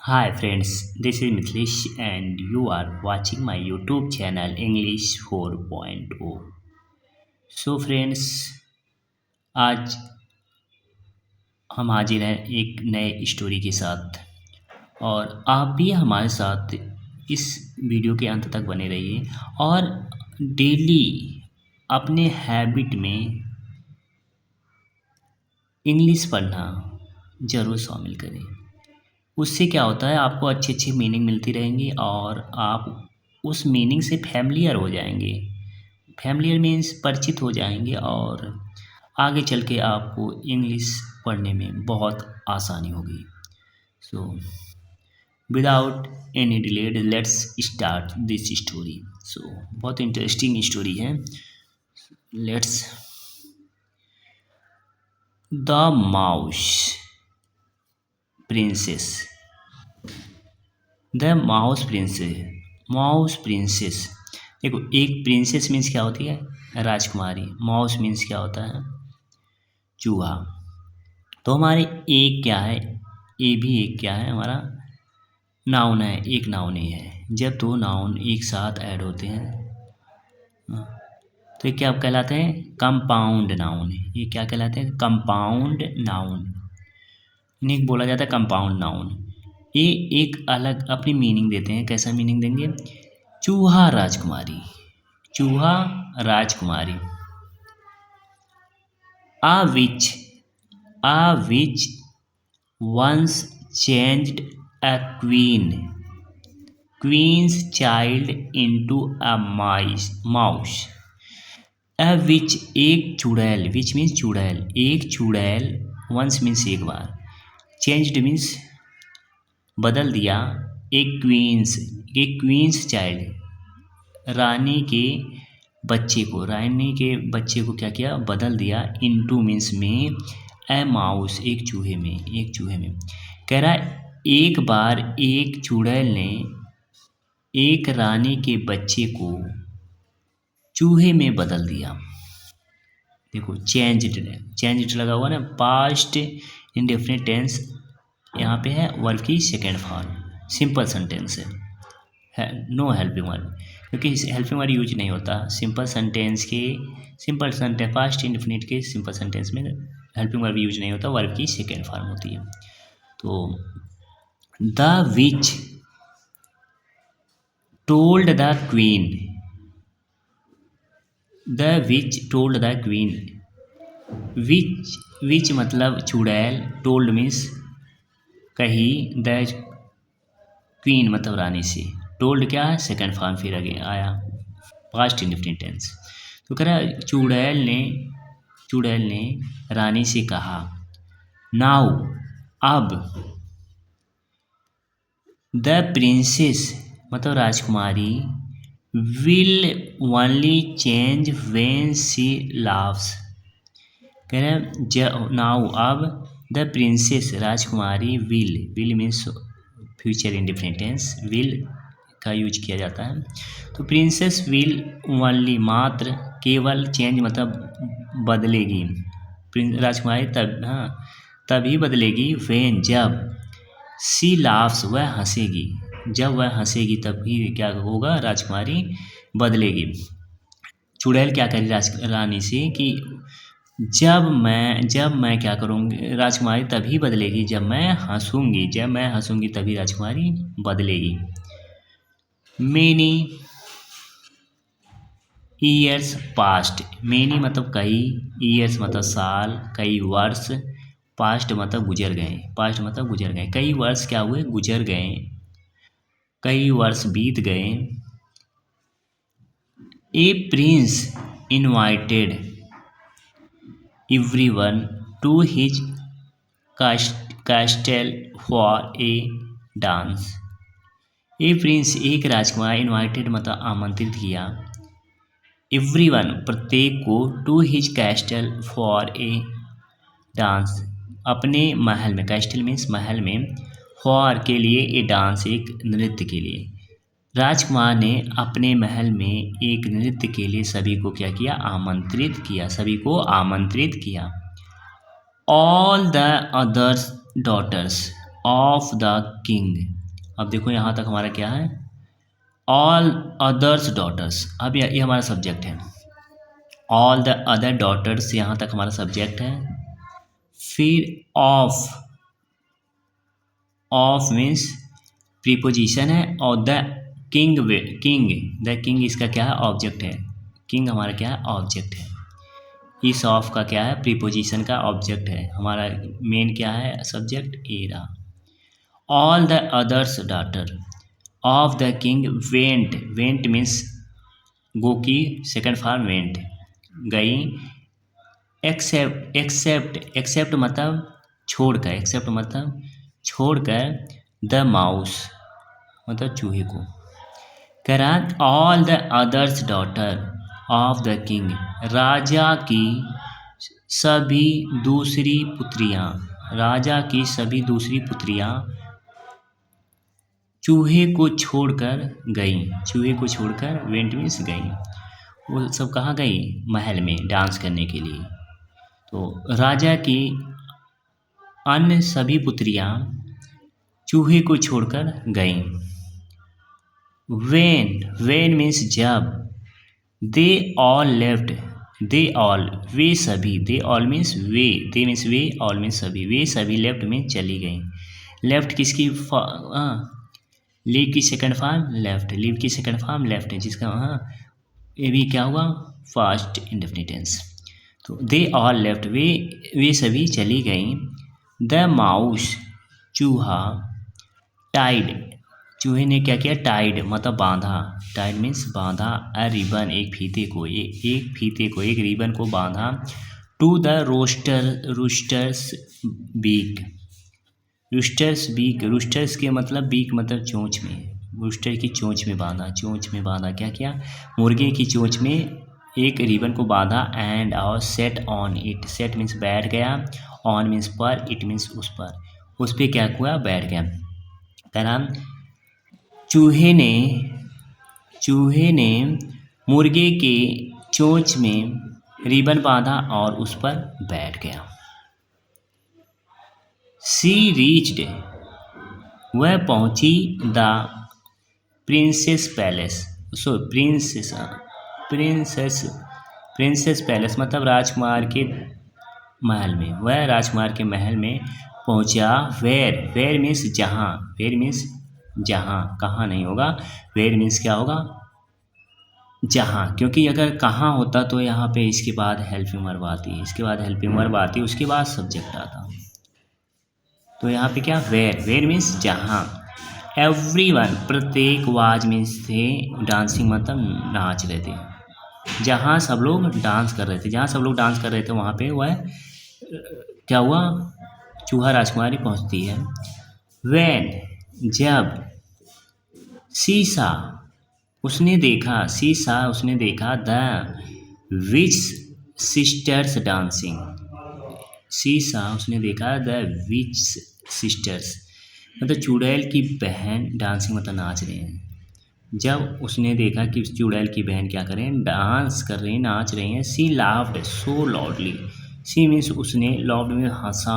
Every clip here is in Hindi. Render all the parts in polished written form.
Hi friends, this is Mithilesh and you are watching my YouTube channel English 4.0. So friends, आज हम हाजिर हैं एक नए स्टोरी के साथ और आप भी हमारे साथ इस वीडियो के अंत तक बने रहिए और डेली अपने हैबिट में इंग्लिश पढ़ना ज़रूर शामिल करें। उससे क्या होता है आपको अच्छी अच्छी मीनिंग मिलती रहेंगी और आप उस मीनिंग से फैमिलियर हो जाएंगे। फैमिलियर मीन्स परिचित हो जाएंगे और आगे चल के आपको इंग्लिश पढ़ने में बहुत आसानी होगी। So without any delayed let's start this story. So बहुत इंटरेस्टिंग स्टोरी है। Let's the mouse princess. The mouse princess. देखो, एक प्रिंसेस मीन्स क्या होती है? राजकुमारी। माउस मीन्स क्या होता है? चूहा। तो हमारे एक क्या है? ए भी एक क्या है? हमारा नाउन है, एक नाउन ही है। जब दो नाउन एक साथ ऐड होते हैं तो ये क्या कहलाते हैं? Compound noun. ये क्या कहलाते हैं? Compound noun. इन्हें बोला जाता है कंपाउंड नाउन। ये एक अलग अपनी मीनिंग देते हैं। कैसा मीनिंग देंगे? चूहा राजकुमारी। चूहा राजकुमारी। a witch once changed a queen's child into a mouse। a witch एक चुड़ैल, विच मीन्स चुड़ैल, एक चुड़ैल, वंस मीन्स एक बार, चेंज्ड मीन्स बदल दिया, एक क्वींस चाइल्ड रानी के बच्चे को क्या किया? बदल दिया। इनटू मीन्स में, ए माउस एक चूहे में। कह रहा है एक बार एक चुड़ैल ने एक रानी के बच्चे को चूहे में बदल दिया। देखो, चेंज्ड लगा हुआ ना, पास्ट इंडेफिनिट टेंस यहाँ पे है, वर्ब की सेकेंड फॉर्म, सिंपल सेंटेंस है, नो हेल्पिंग वर्ब, क्योंकि हेल्पिंग वर्ब यूज नहीं होता सिंपल सेंटेंस पास्ट इंडेफिनिट के सिंपल सेंटेंस में हेल्पिंग वर्ब यूज नहीं होता, वर्ब की सेकेंड फॉर्म होती है। तो the witch told the queen. Witch मतलब चुड़ैल, टोल्ड मीन्स कही, द क्वीन मतलब रानी से। टोल्ड क्या है? सेकंड फॉर्म फिर आगे आया, पास्ट इंडेफिनिट टेंस। तो कह रहा है चुड़ैल ने रानी से कहा, नाउ अब, द प्रिंसेस मतलब राजकुमारी, will only change when she laughs. कह रहे नाउ अब, द प्रिंसेस राजकुमारी, will means future indefinite tense, will का यूज किया जाता है। तो प्रिंसेस विल ओनली मात्र, केवल, चेंज मतलब बदलेगी, राजकुमारी तभी बदलेगी, व्हेन जब, सी लाफ्स वह हंसेगी, जब वह हंसेगी तभी क्या होगा? राजकुमारी बदलेगी। चुड़ैल क्या करी रानी से कि जब मैं क्या करूँगी? राजकुमारी तभी बदलेगी जब मैं हंसूंगी तभी राजकुमारी बदलेगी। Many years past. मेनी मतलब कई, ईयर्स मतलब साल, कई वर्ष, पास्ट मतलब गुजर गए। कई वर्ष क्या हुए? गुजर गए, कई वर्ष बीत गए। A prince invited everyone to his castle for a dance. A prince एक राजकुमार, इनवाइटेड मतलब आमंत्रित किया, एवरीवन प्रत्येक को, to his castle for a dance अपने महल में, कैस्टल मीन्स महल में, फॉर के लिए, ए डांस एक नृत्य के लिए। राजकुमार ने अपने महल में एक नृत्य के लिए सभी को क्या किया? आमंत्रित किया। All the others daughters of the king. अब देखो यहाँ तक हमारा क्या है, ऑल अदर्स डॉटर्स। अब ये हमारा सब्जेक्ट है, ऑल द अदर डॉटर्स यहाँ तक हमारा सब्जेक्ट है। फिर ऑफ मीन्स प्रीपोजिशन है, और द किंग द किंग इसका क्या है, ऑब्जेक्ट है। किंग हमारा क्या है, ऑब्जेक्ट है। इस ऑफ का क्या है, प्रीपोजिशन का ऑब्जेक्ट है। हमारा मेन क्या है, subject era. All the others daughter of the king went means go की सेकंड फॉर्म वेंट, गई। एक्सेप्ट मतलब छोड़कर, एक्सेप्ट मतलब छोड़कर, द माउस मतलब चूहे को। करा all the others daughter of the king, राजा की सभी दूसरी पुत्रियां, राजा की सभी दूसरी पुत्रियां चूहे को छोड़कर गई। चूहे को छोड़कर वेंट मीन्स गई। वो सब कहाँ गई, महल में डांस करने के लिए। तो राजा की अन्य सभी पुत्रियां चूहे को छोड़कर गईं। वेन मीन्स जब, they all left, they all वे सभी, दे ऑल मीन्स वे, दे मीन्स वे, ऑल मीन्स सभी, वे सभी लेफ्ट में चली गई। लेफ्ट किसकी, लीव की सेकंड फॉर्म लेफ्ट, लीव की सेकंड फॉर्म लेफ्ट है, जिसका ये भी क्या हुआ, फास्ट इंडेफिनिट टेंस। तो दे ऑल लेफ्ट, वे सभी चली गई। द माउस चूहा, टाइड चूहे ने क्या किया, टाइड मतलब बांधा, टाइड मीन्स बांधा, अ रिबन एक फीते को, एक फीते को, एक रिबन को बांधा। To the rooster's beak, rooster's के मतलब बीक मतलब चोंच में, रूस्टर की चोंच में बांधा, चोंच में बांधा, क्या किया, मुर्गे की चोंच में एक रिबन को बांधा। एंड और set on it, set means बैठ गया, ऑन मीन्स पर, इट मीन्स उस पर क्या हुआ, बैठ गया। कहना चूहे ने मुर्गे के चोंच में रिबन बांधा और उस पर बैठ गया। सी रीच्ड, वह पहुंची, the princess palace, princess palace मतलब राजकुमार के महल में, वह राजकुमार के महल में पहुंचा। वेर मीन्स जहाँ, वेर मीन्स जहाँ, कहाँ नहीं होगा, वेर मीन्स क्या होगा, जहाँ, क्योंकि अगर कहाँ होता तो यहाँ पे इसके बाद हेल्पिंग वर्ब आती, इसके बाद हेल्पिंग वर्ब आती, उसके बाद सब्जेक्ट आता। तो यहाँ पे क्या, वेर मीन्स जहाँ। एवरीवन प्रत्येक, वाज मीन्स थे, डांसिंग मतलब नाच रहे थे। जहाँ सब लोग डांस कर रहे थे, जहाँ सब लोग डांस कर रहे थे वहाँ पे वह क्या हुआ, चूहा राजकुमारी पहुँचती है। वेन जब, सीसा उसने देखा, सीसा उसने देखा, द विच सिस्टर्स डांसिंग, सीसा उसने देखा, द विच सिस्टर्स मतलब चुड़ैल की बहन डांसिंग मतलब नाच रहे हैं। जब उसने देखा कि चुड़ैल की बहन क्या करें, डांस कर रही, नाच रही हैं। She laughed so loudly, she means उसने, लाउड में हंसा,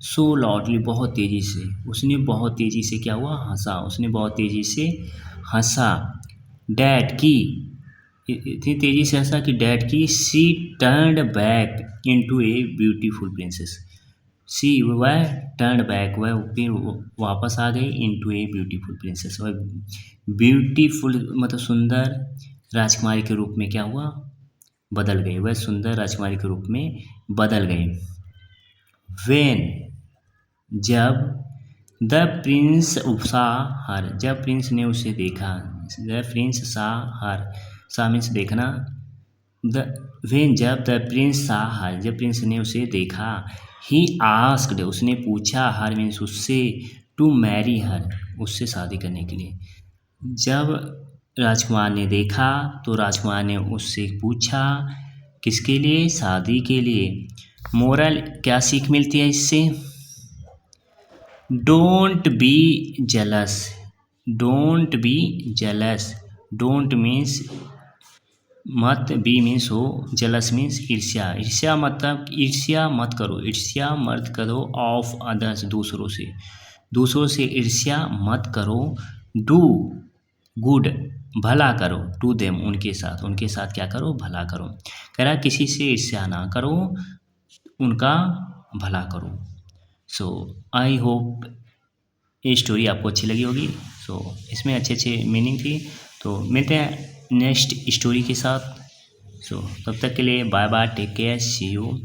सो लाउडली बहुत तेज़ी से, उसने बहुत तेज़ी से क्या हुआ, हंसा, उसने बहुत तेज़ी से हंसा। डैड की, इतनी तेज़ी से हंसा कि डैड की, she turned back into a beautiful princess, she वह टर्न बैक, वह फिर वापस आ गई, इनटू ए ब्यूटीफुल प्रिंसेस, वह ब्यूटीफुल मतलब सुंदर राजकुमारी के रूप में क्या हुआ, बदल गई, वह सुंदर राजकुमारी के रूप में बदल गई। वेन जब, द प्रिंस सा हर, जब प्रिंस ने उसे देखा, द प्रिंस सा हर, सा मीन्स देखना, द वेन जब, द प्रिंस सा हर, जब प्रिंस ने उसे देखा। ही आस्क्ड उसने पूछा, हर मीन्स उससे, टू मैरी हर उससे शादी करने के लिए। जब राजकुमार ने देखा तो राजकुमार ने उससे पूछा, किसके लिए, शादी के लिए। मोरल क्या सीख मिलती है इससे, don't be jealous, don't be jealous, don't means मत, बी मीन्स हो, जेलस मीन्स ईर्ष्या, ईर्ष्या मतलब ईर्ष्या मत करो, ईर्ष्या मत करो, ऑफ अदर्स दूसरों से, दूसरों से ईर्ष्या मत करो, डू गुड भला करो, टू देम उनके साथ क्या करो, भला करो। कह रहा किसी से ईर्ष्या ना करो, उनका भला करो। सो आई होप ये स्टोरी आपको अच्छी लगी होगी। सो इसमें अच्छे अच्छे मीनिंग थी। तो मिलते हैं नेक्स्ट स्टोरी के साथ। सो तब तक के लिए bye bye, take care, see you.